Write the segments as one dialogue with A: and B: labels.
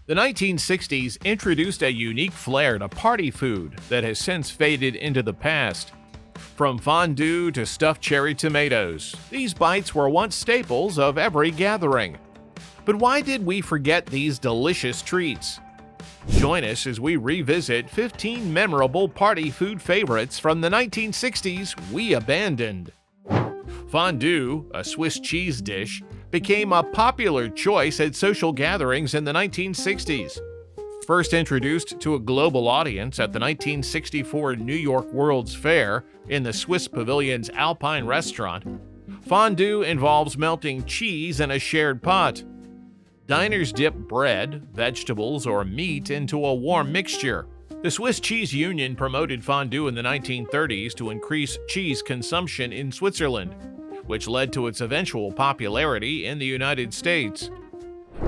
A: The 1960s introduced a unique flair to party food that has since faded into the past. From fondue to stuffed cherry tomatoes, these bites were once staples of every gathering. But why did we forget these delicious treats? Join us as we revisit 15 memorable party food favorites from the 1960s we abandoned. Fondue, a Swiss cheese dish, became a popular choice at social gatherings in the 1960s. First introduced to a global audience at the 1964 New York World's Fair in the Swiss Pavilion's Alpine restaurant, fondue involves melting cheese in a shared pot. Diners dip bread, vegetables, or meat into a warm mixture. The Swiss Cheese Union promoted fondue in the 1930s to increase cheese consumption in Switzerland, which led to its eventual popularity in the United States.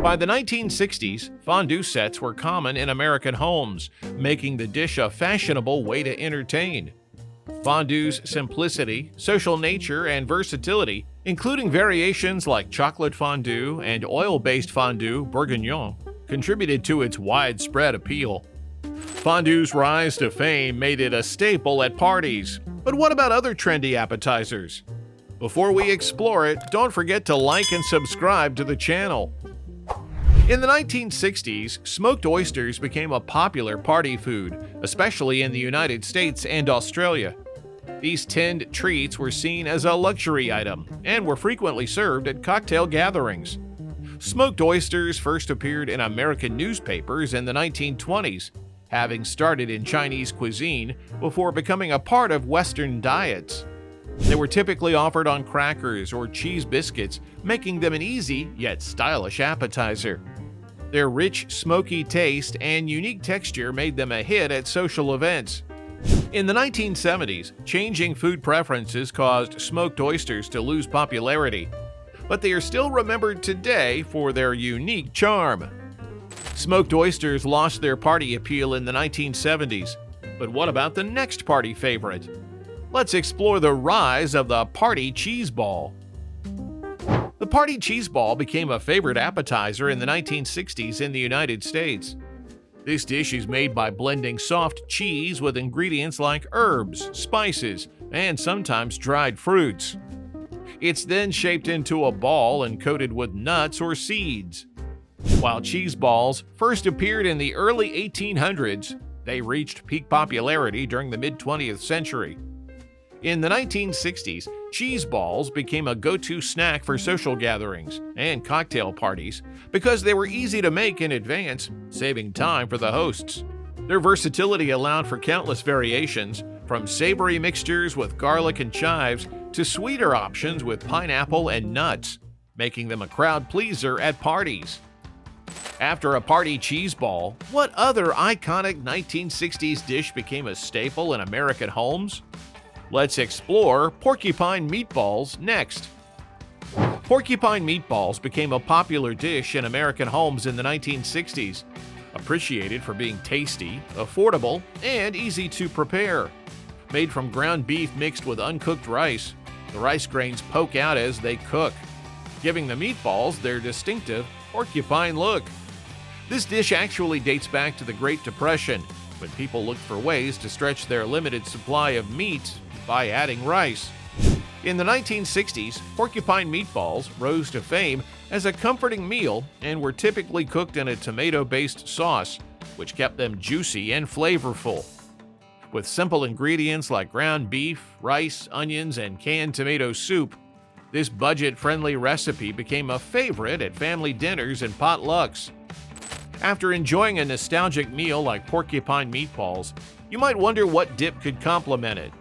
A: By the 1960s, fondue sets were common in American homes, making the dish a fashionable way to entertain. Fondue's simplicity, social nature, and versatility, including variations like chocolate fondue and oil-based fondue bourguignon, contributed to its widespread appeal. Fondue's rise to fame made it a staple at parties. But what about other trendy appetizers? Before we explore it, don't forget to like and subscribe to the channel. In the 1960s, smoked oysters became a popular party food, especially in the United States and Australia. These tinned treats were seen as a luxury item and were frequently served at cocktail gatherings. Smoked oysters first appeared in American newspapers in the 1920s, having started in Chinese cuisine before becoming a part of Western diets. They were typically offered on crackers or cheese biscuits, making them an easy yet stylish appetizer. Their rich, smoky taste and unique texture made them a hit at social events. In the 1970s, changing food preferences caused smoked oysters to lose popularity, but they are still remembered today for their unique charm. Smoked oysters lost their party appeal in the 1970s, but what about the next party favorite? Let's explore the rise of the party cheeseball. The party cheeseball became a favorite appetizer in the 1960s in the United States. This dish is made by blending soft cheese with ingredients like herbs, spices, and sometimes dried fruits. It's then shaped into a ball and coated with nuts or seeds. While cheese balls first appeared in the early 1800s, they reached peak popularity during the mid-20th century. In the 1960s, cheese balls became a go-to snack for social gatherings and cocktail parties because they were easy to make in advance, saving time for the hosts. Their versatility allowed for countless variations, from savory mixtures with garlic and chives to sweeter options with pineapple and nuts, making them a crowd pleaser at parties. After a party cheese ball, what other iconic 1960s dish became a staple in American homes? Let's explore Porcupine Meatballs next. Porcupine Meatballs became a popular dish in American homes in the 1960s, appreciated for being tasty, affordable, and easy to prepare. Made from ground beef mixed with uncooked rice, the rice grains poke out as they cook, giving the meatballs their distinctive porcupine look. This dish actually dates back to the Great Depression, when people looked for ways to stretch their limited supply of meat by adding rice. In the 1960s, porcupine meatballs rose to fame as a comforting meal and were typically cooked in a tomato-based sauce, which kept them juicy and flavorful. With simple ingredients like ground beef, rice, onions, and canned tomato soup, this budget-friendly recipe became a favorite at family dinners and potlucks. After enjoying a nostalgic meal like porcupine meatballs, you might wonder what dip could complement it.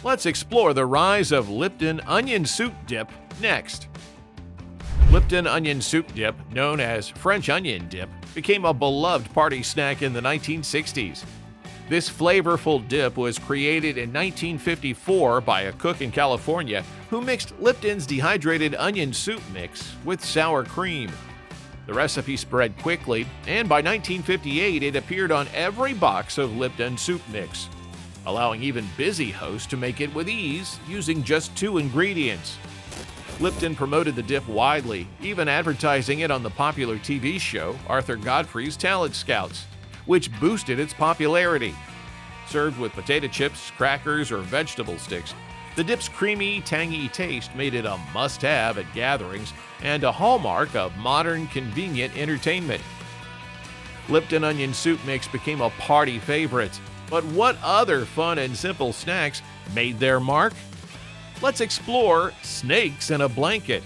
A: Let's explore the rise of Lipton onion soup dip next. Lipton onion soup dip, known as French onion dip, became a beloved party snack in the 1960s. This flavorful dip was created in 1954 by a cook in California who mixed Lipton's dehydrated onion soup mix with sour cream. The recipe spread quickly, and by 1958 it appeared on every box of Lipton soup mix, allowing even busy hosts to make it with ease using just 2 ingredients. Lipton promoted the dip widely, even advertising it on the popular TV show Arthur Godfrey's Talent Scouts, which boosted its popularity. Served with potato chips, crackers, or vegetable sticks, the dip's creamy, tangy taste made it a must-have at gatherings and a hallmark of modern, convenient entertainment. Lipton onion soup mix became a party favorite. But what other fun and simple snacks made their mark? Let's explore snakes in a blanket.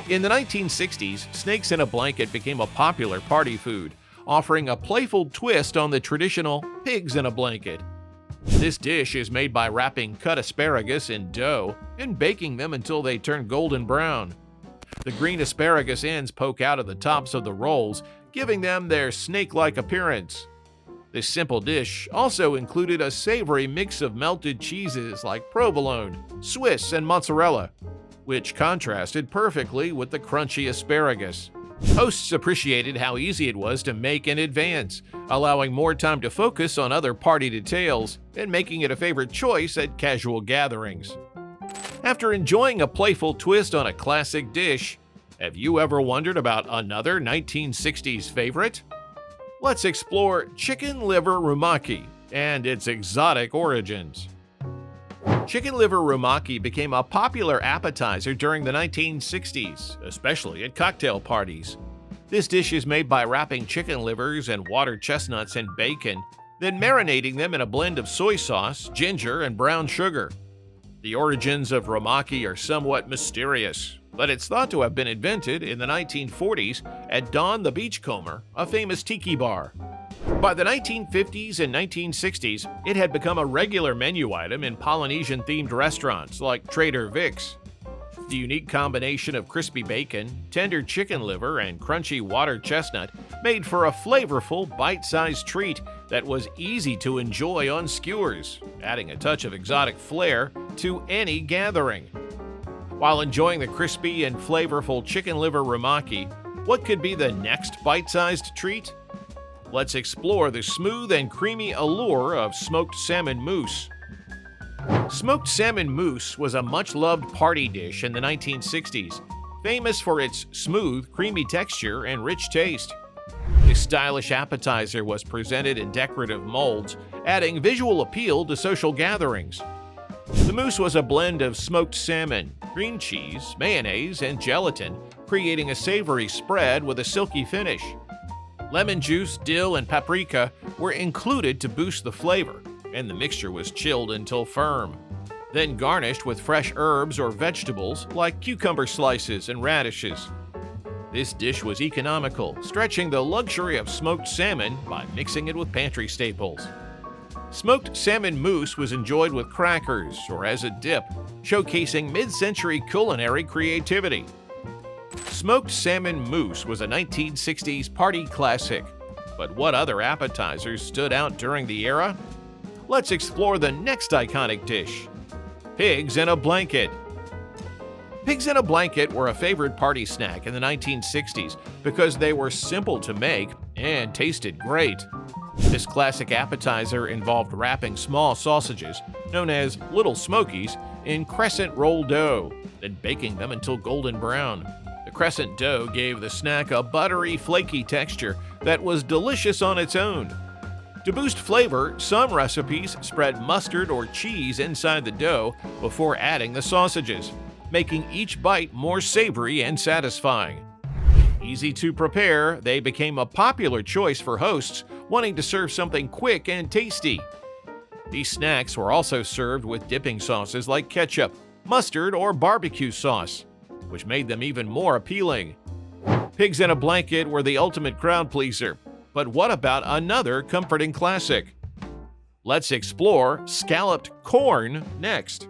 A: In the 1960s, snakes in a blanket became a popular party food, offering a playful twist on the traditional pigs in a blanket. This dish is made by wrapping cut asparagus in dough and baking them until they turn golden brown. The green asparagus ends poke out of the tops of the rolls, giving them their snake-like appearance. This simple dish also included a savory mix of melted cheeses like provolone, Swiss, and mozzarella, which contrasted perfectly with the crunchy asparagus. Hosts appreciated how easy it was to make in advance, allowing more time to focus on other party details and making it a favorite choice at casual gatherings. After enjoying a playful twist on a classic dish, have you ever wondered about another 1960s favorite? Let's explore chicken liver rumaki and its exotic origins. Chicken liver rumaki became a popular appetizer during the 1960s, especially at cocktail parties. This dish is made by wrapping chicken livers and water chestnuts in bacon, then marinating them in a blend of soy sauce, ginger, and brown sugar. The origins of rumaki are somewhat mysterious, but it's thought to have been invented in the 1940s at Don the Beachcomber, a famous tiki bar. By the 1950s and 1960s, it had become a regular menu item in Polynesian-themed restaurants like Trader Vic's. The unique combination of crispy bacon, tender chicken liver, and crunchy water chestnut made for a flavorful, bite-sized treat that was easy to enjoy on skewers, adding a touch of exotic flair to any gathering. While enjoying the crispy and flavorful chicken liver rumaki, what could be the next bite-sized treat? Let's explore the smooth and creamy allure of smoked salmon mousse. Smoked salmon mousse was a much-loved party dish in the 1960s, famous for its smooth, creamy texture and rich taste. This stylish appetizer was presented in decorative molds, adding visual appeal to social gatherings. The mousse was a blend of smoked salmon, cream cheese, mayonnaise, and gelatin, creating a savory spread with a silky finish. Lemon juice, dill, and paprika were included to boost the flavor, and the mixture was chilled until firm. Then garnished with fresh herbs or vegetables like cucumber slices and radishes. This dish was economical, stretching the luxury of smoked salmon by mixing it with pantry staples. Smoked salmon mousse was enjoyed with crackers or as a dip, showcasing mid-century culinary creativity. Smoked salmon mousse was a 1960s party classic, but what other appetizers stood out during the era? Let's explore the next iconic dish: pigs in a blanket. Pigs in a blanket were a favorite party snack in the 1960s because they were simple to make and tasted great. This classic appetizer involved wrapping small sausages, known as Little Smokies, in crescent roll dough, then baking them until golden brown. The crescent dough gave the snack a buttery, flaky texture that was delicious on its own. To boost flavor, some recipes spread mustard or cheese inside the dough before adding the sausages, making each bite more savory and satisfying. Easy to prepare, they became a popular choice for hosts wanting to serve something quick and tasty. These snacks were also served with dipping sauces like ketchup, mustard, or barbecue sauce, which made them even more appealing. Pigs in a blanket were the ultimate crowd pleaser, but what about another comforting classic? Let's explore scalloped corn next.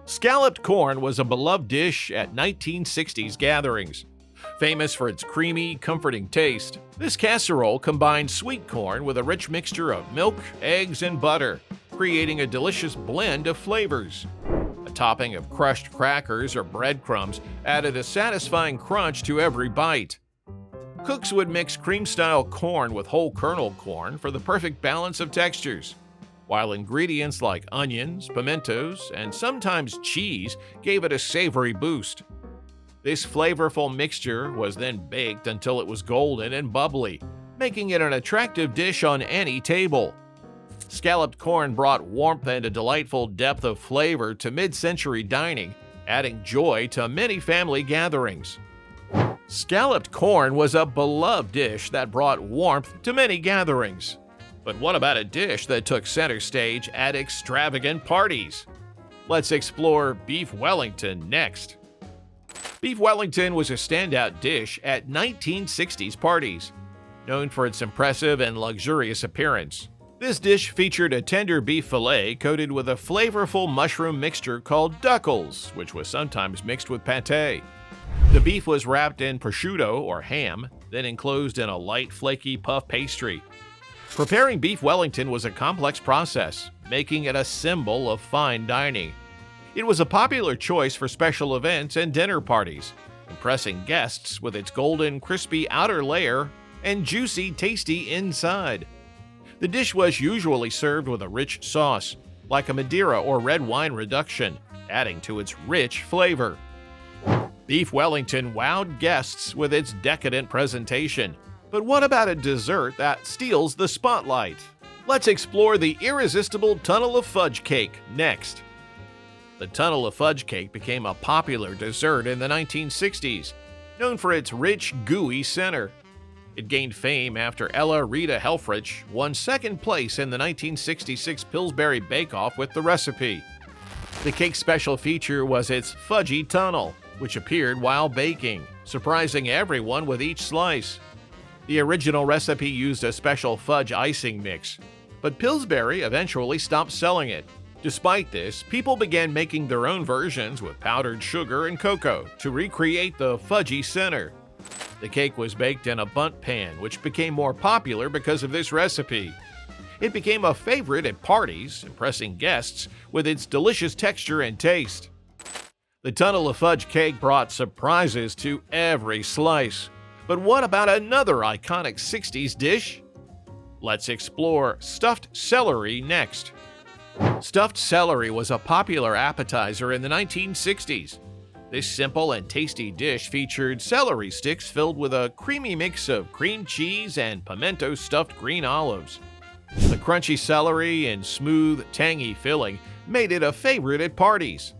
A: Scalloped corn was a beloved dish at 1960s gatherings. Famous for its creamy, comforting taste, this casserole combined sweet corn with a rich mixture of milk, eggs, and butter, creating a delicious blend of flavors. A topping of crushed crackers or breadcrumbs added a satisfying crunch to every bite. Cooks would mix cream-style corn with whole kernel corn for the perfect balance of textures. while ingredients like onions, pimentos, and sometimes cheese gave it a savory boost. This flavorful mixture was then baked until it was golden and bubbly, making it an attractive dish on any table. Scalloped corn brought warmth and a delightful depth of flavor to mid-century dining, adding joy to many family gatherings. Scalloped corn was a beloved dish that brought warmth to many gatherings. But what about a dish that took center stage at extravagant parties? Let's explore beef Wellington next. Beef Wellington was a standout dish at 1960s parties. Known for its impressive and luxurious appearance, this dish featured a tender beef fillet coated with a flavorful mushroom mixture called duckles, which was sometimes mixed with pâté. The beef was wrapped in prosciutto or ham, then enclosed in a light, flaky puff pastry. Preparing beef Wellington was a complex process, making it a symbol of fine dining. It was a popular choice for special events and dinner parties, impressing guests with its golden, crispy outer layer and juicy, tasty inside. The dish was usually served with a rich sauce, like a Madeira or red wine reduction, adding to its rich flavor. Beef Wellington wowed guests with its decadent presentation. But what about a dessert that steals the spotlight? Let's explore the irresistible tunnel of fudge cake next. The tunnel of fudge cake became a popular dessert in the 1960s, known for its rich, gooey center. It gained fame after Ella Rita Helfrich won second place in the 1966 Pillsbury Bake Off with the recipe. The cake's special feature was its fudgy tunnel, which appeared while baking, surprising everyone with each slice. The original recipe used a special fudge icing mix, but Pillsbury eventually stopped selling it. Despite this, people began making their own versions with powdered sugar and cocoa to recreate the fudgy center. The cake was baked in a bundt pan, which became more popular because of this recipe. It became a favorite at parties, impressing guests with its delicious texture and taste. The tunnel of fudge cake brought surprises to every slice. But what about another iconic 60s dish? Let's explore stuffed celery next. Stuffed celery was a popular appetizer in the 1960s. This simple and tasty dish featured celery sticks filled with a creamy mix of cream cheese and pimento stuffed green olives. The crunchy celery and smooth, tangy filling made it a favorite at parties.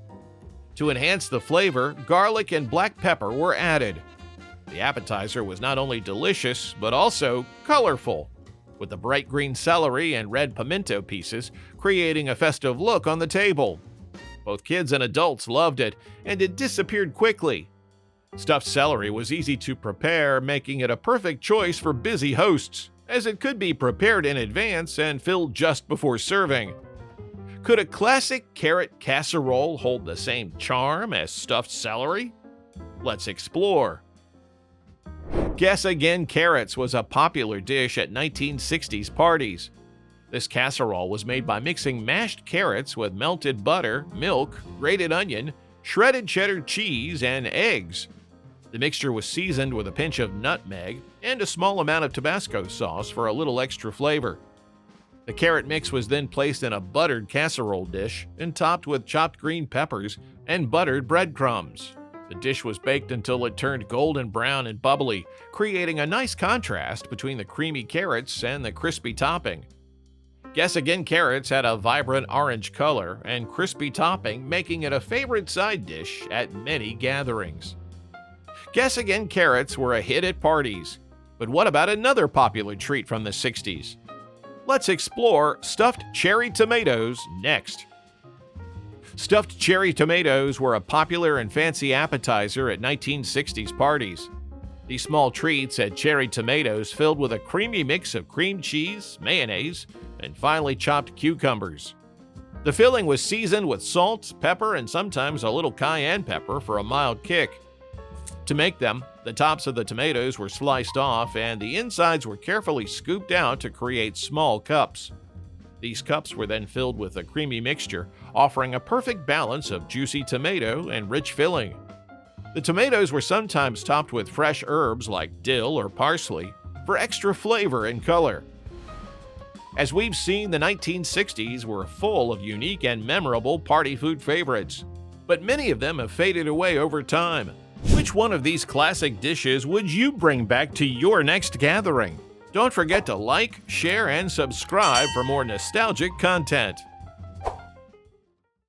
A: To enhance the flavor, garlic and black pepper were added. The appetizer was not only delicious, but also colorful, with the bright green celery and red pimento pieces creating a festive look on the table. Both kids and adults loved it, and it disappeared quickly. Stuffed celery was easy to prepare, making it a perfect choice for busy hosts, as it could be prepared in advance and filled just before serving. Could a classic carrot casserole hold the same charm as stuffed celery? Let's explore. Guess Again Carrots was a popular dish at 1960s parties. This casserole was made by mixing mashed carrots with melted butter, milk, grated onion, shredded cheddar cheese, and eggs. The mixture was seasoned with a pinch of nutmeg and a small amount of Tabasco sauce for a little extra flavor. The carrot mix was then placed in a buttered casserole dish and topped with chopped green peppers and buttered breadcrumbs. The dish was baked until it turned golden brown and bubbly, creating a nice contrast between the creamy carrots and the crispy topping. Guess Again Carrots had a vibrant orange color and crispy topping, making it a favorite side dish at many gatherings. Guess Again Carrots were a hit at parties. But what about another popular treat from the 60s? Let's explore stuffed cherry tomatoes next. Stuffed cherry tomatoes were a popular and fancy appetizer at 1960s parties. These small treats had cherry tomatoes filled with a creamy mix of cream cheese, mayonnaise, and finely chopped cucumbers. The filling was seasoned with salt, pepper, and sometimes a little cayenne pepper for a mild kick. To make them, the tops of the tomatoes were sliced off and the insides were carefully scooped out to create small cups. These cups were then filled with a creamy mixture, offering a perfect balance of juicy tomato and rich filling. The tomatoes were sometimes topped with fresh herbs like dill or parsley for extra flavor and color. As we've seen, the 1960s were full of unique and memorable party food favorites, but many of them have faded away over time. Which one of these classic dishes would you bring back to your next gathering? Don't forget to like, share, and subscribe for more nostalgic content.